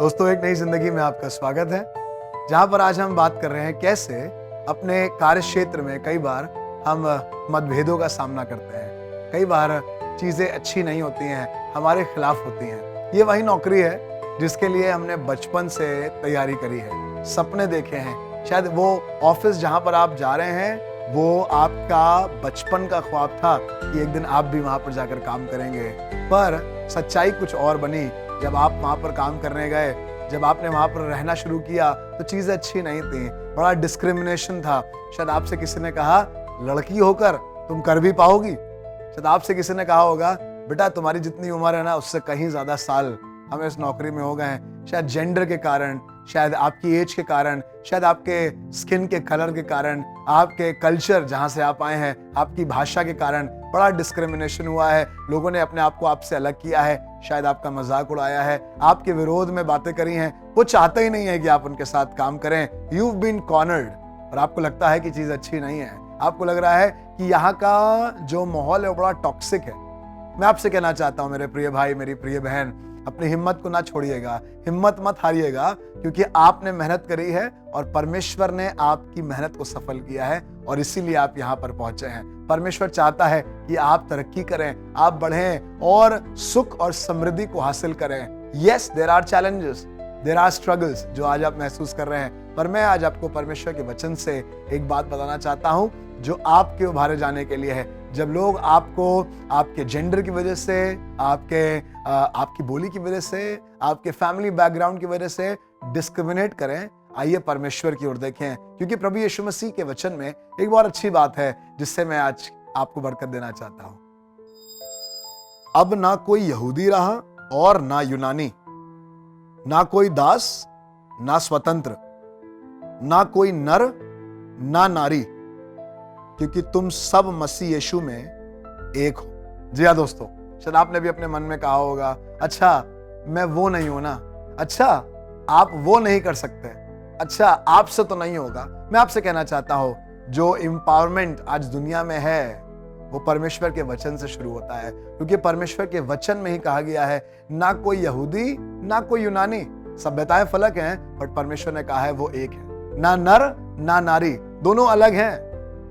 दोस्तों, एक नई जिंदगी में आपका स्वागत है, जहां पर आज हम बात कर रहे हैं कैसे अपने कार्य क्षेत्र में कई बार हम मतभेदों का सामना करते हैं। कई बार चीजें अच्छी नहीं होती हैं, हमारे खिलाफ होती हैं। ये वही नौकरी है जिसके लिए हमने बचपन से तैयारी करी है, सपने देखे हैं। शायद वो ऑफिस जहां पर आप जा रहे हैं वो आपका बचपन का ख्वाब था कि एक दिन आप भी वहां पर जाकर काम करेंगे, पर सच्चाई कुछ और बनी। जब आप वहां पर काम करने गए, जब आपने वहां पर रहना शुरू किया तो चीजें अच्छी नहीं थी, बड़ा डिस्क्रिमिनेशन था। शायद आपसे किसी ने कहा लड़की होकर तुम कर भी पाओगी। शायद आपसे किसी ने कहा होगा बेटा तुम्हारी जितनी उम्र है ना उससे कहीं ज्यादा साल हमें इस नौकरी में हो गए हैं। शायद जेंडर के कारण, शायद आपकी एज के कारण, शायद आपके स्किन के कलर के कारण, आपके कल्चर जहां से आप आए हैं, आपकी भाषा के कारण बड़ा डिस्क्रिमिनेशन हुआ है। लोगों ने अपने आप को आपसे अलग किया है, शायद आपका मजाक उड़ाया है, आपके विरोध में बातें करी हैं। वो चाहते ही नहीं है कि आप उनके साथ काम करें। You've been cornered और आपको लगता है कि चीज अच्छी नहीं है। आपको लग रहा है कि यहाँ का जो माहौल है वो बड़ा टॉक्सिक है। मैं आपसे कहना चाहता हूँ मेरे प्रिय भाई, मेरी प्रिय बहन, अपनी हिम्मत को ना छोड़िएगा, हिम्मत मत हारिएगा, क्योंकि आपने मेहनत करी है और परमेश्वर ने आपकी मेहनत को सफल किया है और इसीलिए आप यहाँ पर पहुंचे हैं। परमेश्वर चाहता है कि आप तरक्की करें, आप बढ़ें और सुख और समृद्धि को हासिल करें। Yes, there are challenges, there are struggles जो आज आप महसूस कर रहे हैं, पर मैं आज आपको परमेश्वर के वचन से एक बात बताना चाहता हूं जो आपके उभारे जाने के लिए है। जब लोग आपको आपके जेंडर की वजह से, आपकी बोली की वजह से, आपके फैमिली बैकग्राउंड की वजह से डिस्क्रिमिनेट करें, आइए परमेश्वर की ओर देखें, क्योंकि प्रभु यीशु मसीह के वचन में एक बहुत अच्छी बात है जिससे मैं आज आपको बरकत देना चाहता हूं। अब ना कोई यहूदी रहा और ना यूनानी, ना कोई दास ना स्वतंत्र, ना कोई नर ना नारी, क्योंकि तुम सब मसीह यीशु में एक हो। जी हाँ दोस्तों, शायद आपने भी अपने मन में कहा होगा अच्छा मैं वो नहीं हूं ना, अच्छा आप वो नहीं कर सकते, अच्छा आपसे तो नहीं होगा। मैं आपसे कहना चाहता हूं जो एम्पावरमेंट आज दुनिया में है वो परमेश्वर के वचन से शुरू होता है, क्योंकि परमेश्वर के वचन में ही कहा गया है ना कोई यहूदी ना कोई यूनानी, सभ्यताएं फलक हैं बट परमेश्वर ने कहा है वो एक है। ना नर ना नारी, दोनों अलग हैं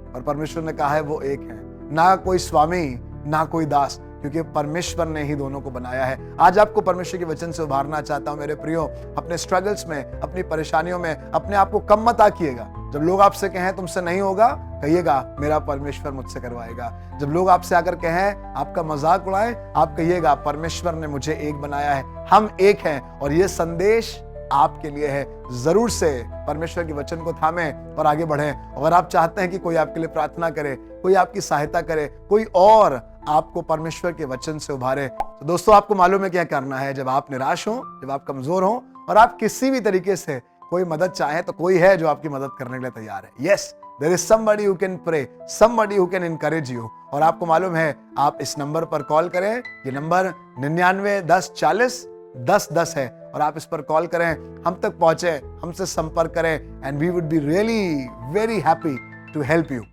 और परमेश्वर ने कहा है वो एक है। ना कोई स्वामी ना कोई दास, क्योंकि परमेश्वर ने ही दोनों को बनाया है। आज आपको परमेश्वर के वचन से उभारना चाहता हूं मेरे प्रियो। अपने स्ट्रगल्स में, अपनी परेशानियों में अपने आप को कम मत आकिएगा। जब लोग आपसे कहें तुमसे नहीं होगा, कहिएगा मेरा परमेश्वर मुझसे करवाएगा। जब लोग आपसे आकर कहें, आपका मजाक उड़ाएं, आप कहिएगा परमेश्वर ने मुझे एक बनाया है, हम एक हैं और ये संदेश आपके लिए है। जरूर से परमेश्वर के वचन को थामें और आगे बढ़ें। अगर आप चाहते हैं कि कोई आपके लिए प्रार्थना करे, कोई आपकी सहायता करे, कोई और आपको परमेश्वर के वचन से उभारे, तो दोस्तों आपको मालूम है क्या करना है। जब आप निराश हो, जब आप कमजोर हो और आप किसी भी तरीके से कोई मदद चाहें, तो कोई है जो आपकी मदद करने के लिए तैयार है। Yes, there is somebody who can pray, somebody who can encourage you. और आपको मालूम है आप इस नंबर पर कॉल करें, ये नंबर 99 10 40 10 10 है और आप इस पर कॉल करें, हम तक पहुंचे, हमसे संपर्क करें and we would be really very happy to help you.